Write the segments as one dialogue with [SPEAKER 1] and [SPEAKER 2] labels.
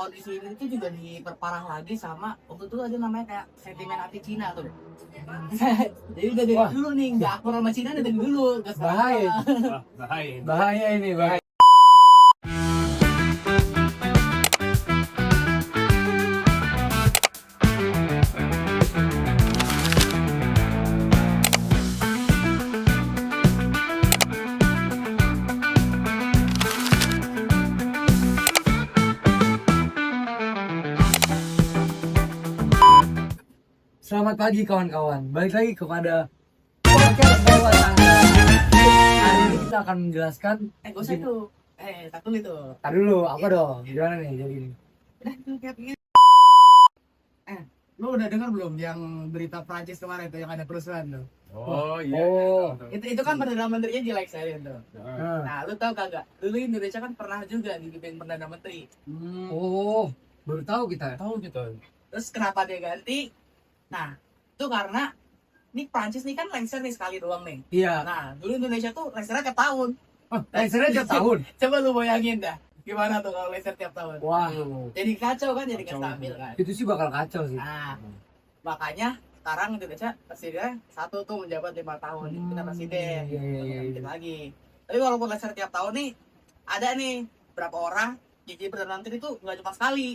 [SPEAKER 1] kondisi ini tuh juga diperparah lagi sama waktu itu ada namanya kayak sentimen anti Cina tuh. Jadi udah dari
[SPEAKER 2] Wah.
[SPEAKER 1] dulu nih nggak akur sama Cina dari dulu. Nggak sekarang.
[SPEAKER 2] Bahaya.
[SPEAKER 3] Wah, bahaya.
[SPEAKER 2] Bahaya ini, bahaya. Selamat pagi kawan-kawan. Balik lagi kepada podcast bawah tangga. Hari ini kita akan menjelaskan.
[SPEAKER 1] Gak usah itu. Satu itu.
[SPEAKER 2] Tar dulu, apa dong? Gimana nih jadi ini?
[SPEAKER 1] Udah tuh kayak begini. Lu udah dengar belum yang berita Prancis kemarin tuh yang ada kerusuhan tuh?
[SPEAKER 3] Oh iya.
[SPEAKER 2] Oh.
[SPEAKER 1] Itu kan Perdana Menterinya dileksarin tuh.
[SPEAKER 3] Heeh.
[SPEAKER 1] Nah, lu tahu kagak? Dulu Indonesia kan pernah juga dipimpin Perdana Menteri.
[SPEAKER 2] Oh, baru tahu kita.
[SPEAKER 3] Tahu gitu.
[SPEAKER 1] Terus kenapa dia ganti? Nah, itu karena ini Prancis nih kan lengser nih sekali doang nih.
[SPEAKER 2] Iya.
[SPEAKER 1] Nah, dulu Indonesia tuh lengsernya tiap tahun.
[SPEAKER 2] Oh, lengsernya tiap tahun.
[SPEAKER 1] Coba lu bayangin dah. Gimana tuh kalau lengser tiap tahun?
[SPEAKER 2] Wah,
[SPEAKER 1] Jadi kacau kan, jadi nggak
[SPEAKER 3] Kacau.
[SPEAKER 1] stabil kan.
[SPEAKER 2] itu sih bakal kacau sih.
[SPEAKER 1] Nah, makanya sekarang Indonesia presidennya satu tuh menjabat 5 tahun. Kita presiden.
[SPEAKER 2] Iya, iya, iya,
[SPEAKER 1] Dikit
[SPEAKER 2] iya.
[SPEAKER 1] lagi. Tapi walaupun lengser tiap tahun nih, ada nih berapa orang jadi Perdana Menteri itu nggak cuma sekali.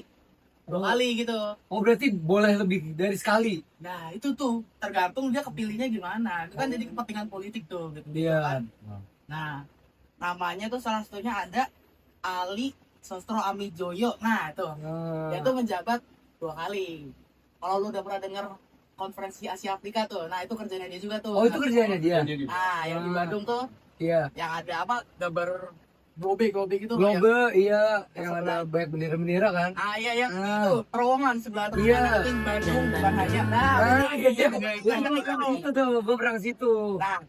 [SPEAKER 1] 2 kali gitu.
[SPEAKER 2] Oh, berarti boleh lebih dari sekali.
[SPEAKER 1] Nah itu tuh tergantung dia kepilihnya gimana. Itu kan jadi kepentingan politik tuh gitu,
[SPEAKER 2] Iya.
[SPEAKER 1] kan. Nah namanya tuh salah satunya ada Ali Sostro Amijoyo. Nah itu dia tuh menjabat 2 kali. Kalau lu udah pernah denger konferensi Asia Afrika tuh, nah itu kerjanya dia juga tuh.
[SPEAKER 2] Oh, itu kerjanya dia.
[SPEAKER 1] Nah yang di Bandung tuh
[SPEAKER 2] Iya.
[SPEAKER 1] yang ada apa gambar gobe gitu.
[SPEAKER 2] Globe, iya,
[SPEAKER 1] yang
[SPEAKER 2] yang
[SPEAKER 1] sebelah.
[SPEAKER 2] ada banyak bendera-bendera kan.
[SPEAKER 1] Iya yang
[SPEAKER 2] Ah.
[SPEAKER 1] itu terowongan sebelah
[SPEAKER 2] Iya.
[SPEAKER 1] nanti Bandung bukan hanya. Nah
[SPEAKER 2] Itu tuh, gue pernah ke situ.
[SPEAKER 1] Nah,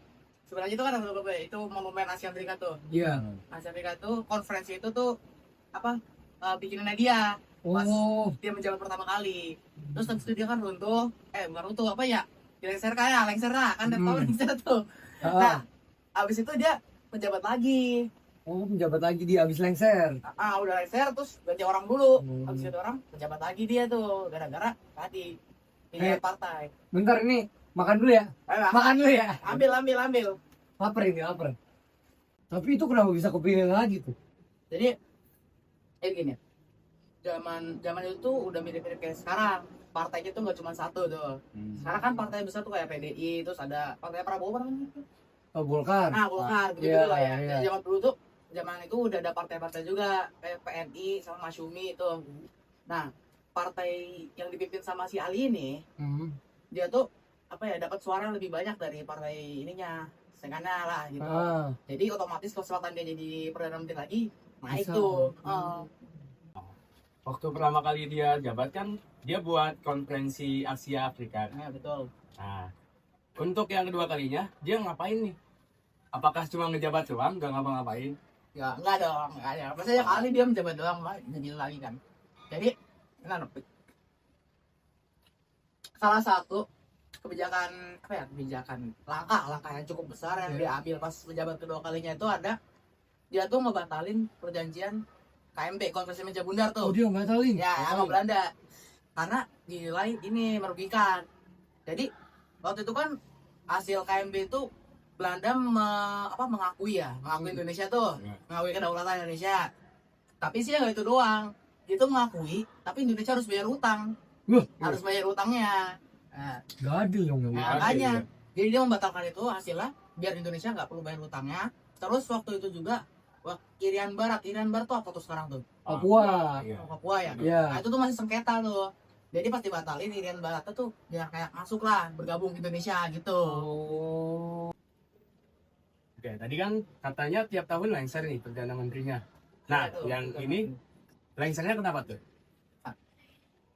[SPEAKER 1] sebenarnya itu kan ada beberapa, itu monumen Asia Afrika tuh.
[SPEAKER 2] Iya.
[SPEAKER 1] Asia Afrika tuh konferensi itu tuh apa bikinannya dia pas
[SPEAKER 2] Oh,
[SPEAKER 1] dia menjabat pertama kali. Terus habis itu dia kan runtuh, bukan runtuh apa ya? Dilengser kayak lengser lah kan dia tahu lengser tuh. Nah, habis itu dia menjabat lagi.
[SPEAKER 2] oh, penjabat lagi dia abis lengser.
[SPEAKER 1] Udah lengser terus ganti orang dulu.
[SPEAKER 2] Hmm.
[SPEAKER 1] Habis itu orang menjabat lagi dia tuh gara-gara tadi pilihan partai.
[SPEAKER 2] Bentar ini, makan dulu ya.
[SPEAKER 1] Ayo,
[SPEAKER 2] Makan dulu ya.
[SPEAKER 1] ambil.
[SPEAKER 2] Laper ini, laper. Tapi itu kenapa bisa kepilih lagi tuh?
[SPEAKER 1] Jadi gini, zaman itu tuh udah mirip-mirip kayak sekarang. Partainya tuh nggak cuma satu tuh. Sekarang kan partai besar tuh kayak PDI, terus ada partai Prabowo apa namanya?
[SPEAKER 2] Oh, Golkar.
[SPEAKER 1] Nah, Golkar gitu
[SPEAKER 2] Iya,
[SPEAKER 1] lah ya.
[SPEAKER 2] iya.
[SPEAKER 1] Jadi zaman dulu tuh, zaman itu udah ada partai-partai juga kayak PNI sama Masyumi itu. Nah, partai yang dipimpin sama si Ali ini,
[SPEAKER 2] Hmm.
[SPEAKER 1] dia tuh apa ya dapat suara lebih banyak dari partai ininya, setengahnya lah gitu.
[SPEAKER 2] Ah,
[SPEAKER 1] Jadi otomatis kesempatan dia jadi perdana menteri lagi naik
[SPEAKER 2] Bisa.
[SPEAKER 1] tuh.
[SPEAKER 3] Waktu pertama kali dia jabat kan dia buat konferensi Asia Afrika.
[SPEAKER 1] Nah, betul.
[SPEAKER 3] Nah, untuk yang kedua kalinya dia ngapain nih? Apakah cuma ngejabat doang, nggak ngapa-ngapain?
[SPEAKER 1] Ya, enggak dong, enggak ada. Maksudnya kali dia menjabat doang, Pak, jadi lagi kan. Jadi, salah satu kebijakan apa ya? Kebijakan langkah yang cukup besar yang dia ambil pas menjabat kedua kalinya itu ada dia tuh ngebatalin perjanjian KMB, Konferensi Meja Bundar
[SPEAKER 2] oh
[SPEAKER 1] tuh.
[SPEAKER 2] dia nggak tahu ini.
[SPEAKER 1] Ya, sama Belanda. Karena dinilai ini merugikan. Jadi, waktu itu kan hasil KMB itu Belanda mengakui Indonesia tuh, mengakui kedaulatan Indonesia. Tapi sih nggak itu doang, dia tuh mengakui, tapi Indonesia harus bayar utang, harus bayar utangnya. Nah,
[SPEAKER 2] Gak adil dong.
[SPEAKER 1] nah, makanya, jadi dia membatalkan itu hasilnya, biar Indonesia nggak perlu bayar utangnya. Terus waktu itu juga, Irian Barat tuh apa tuh sekarang tuh?
[SPEAKER 2] Papua.
[SPEAKER 3] Iya.
[SPEAKER 1] Papua ya.
[SPEAKER 2] Iya.
[SPEAKER 1] Nah, itu tuh masih sengketa tuh. Jadi pas dibatalin Irian Barat tuh biar kayak masuk lah, bergabung ke Indonesia gitu.
[SPEAKER 2] Oh.
[SPEAKER 3] Oke, tadi kan katanya tiap tahun lengser nih perdana menterinya. Nah,
[SPEAKER 1] Iya tuh,
[SPEAKER 3] yang
[SPEAKER 1] betul.
[SPEAKER 3] ini lengsernya kenapa tuh?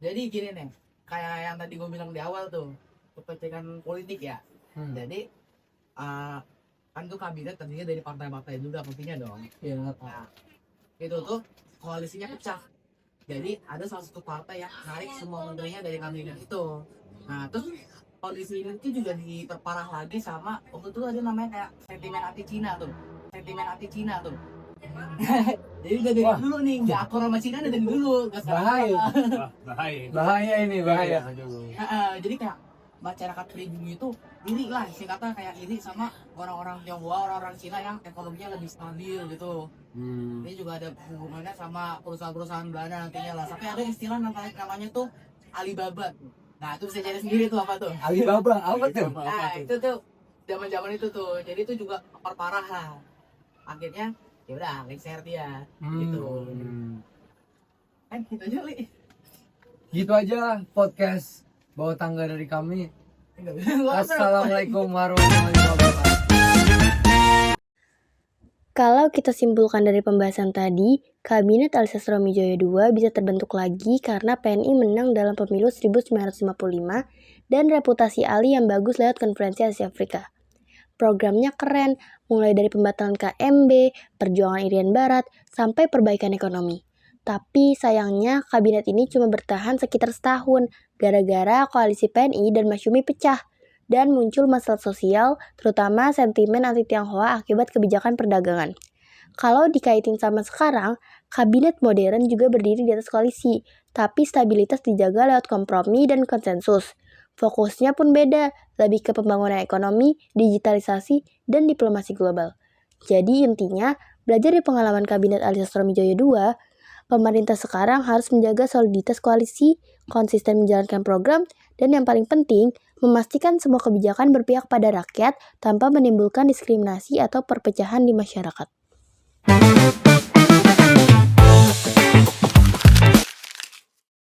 [SPEAKER 1] Jadi gini nih, kayak yang tadi gue bilang di awal tuh, kepentingan politik ya.
[SPEAKER 2] Hmm.
[SPEAKER 1] Jadi kan tuh kabinet tadinya dari partai-partai juga pentingnya dong.
[SPEAKER 2] Iya.
[SPEAKER 1] Nah, itu tuh koalisinya pecah. Jadi ada salah satu partai yang narik semua menterinya dari kabinet itu. Nah, terus kondisi ini tuh juga diperparah lagi sama waktu itu ada namanya kayak sentimen anti Cina tuh. Jadi udah dari
[SPEAKER 2] Wah.
[SPEAKER 1] dulu nih, nggak akur sama Cina dari dulu. Nggak salah.
[SPEAKER 2] Bahaya.
[SPEAKER 3] Wah, bahaya.
[SPEAKER 2] Bahaya ini, bahaya.
[SPEAKER 3] Aduh.
[SPEAKER 1] Jadi kayak masyarakat pribumi itu iri lah, singkatnya kayak iri sama orang-orang Tionghoa, orang-orang Cina yang ekonominya lebih stabil gitu. Ini juga ada hubungannya sama perusahaan-perusahaan Belanda nantinya lah. Tapi ada istilah namanya tuh Alibaba. Nah itu bisa cari sendiri tuh apa tuh.
[SPEAKER 2] Alibaba, apa tuh?
[SPEAKER 1] Nah itu tuh zaman-zaman itu tuh. Jadi itu juga perparah lah. Akhirnya ya udah lengser dia gitu. Kan gitu aja Li.
[SPEAKER 2] Gitu aja podcast bawah tangga dari kami.
[SPEAKER 1] Nggak bisa.
[SPEAKER 2] Assalamualaikum warahmatullahi wabarakatuh.
[SPEAKER 4] Kalau kita simpulkan dari pembahasan tadi, Kabinet Alias Sastroamidjojo II bisa terbentuk lagi karena PNI menang dalam pemilu 1955 dan reputasi Ali yang bagus lewat konferensi Asia Afrika. Programnya keren, mulai dari pembatalan KMB, perjuangan Irian Barat, sampai perbaikan ekonomi. Tapi sayangnya kabinet ini cuma bertahan sekitar setahun gara-gara koalisi PNI dan Masyumi pecah dan muncul masalah sosial, terutama sentimen anti-Tionghoa akibat kebijakan perdagangan. Kalau dikaitin sama sekarang, kabinet modern juga berdiri di atas koalisi, tapi stabilitas dijaga lewat kompromi dan konsensus. Fokusnya pun beda, lebih ke pembangunan ekonomi, digitalisasi, dan diplomasi global. Jadi intinya, belajar dari pengalaman kabinet Alias Sastroamidjojo II, pemerintah sekarang harus menjaga soliditas koalisi, konsisten menjalankan program, dan yang paling penting, memastikan semua kebijakan berpihak pada rakyat tanpa menimbulkan diskriminasi atau perpecahan di masyarakat.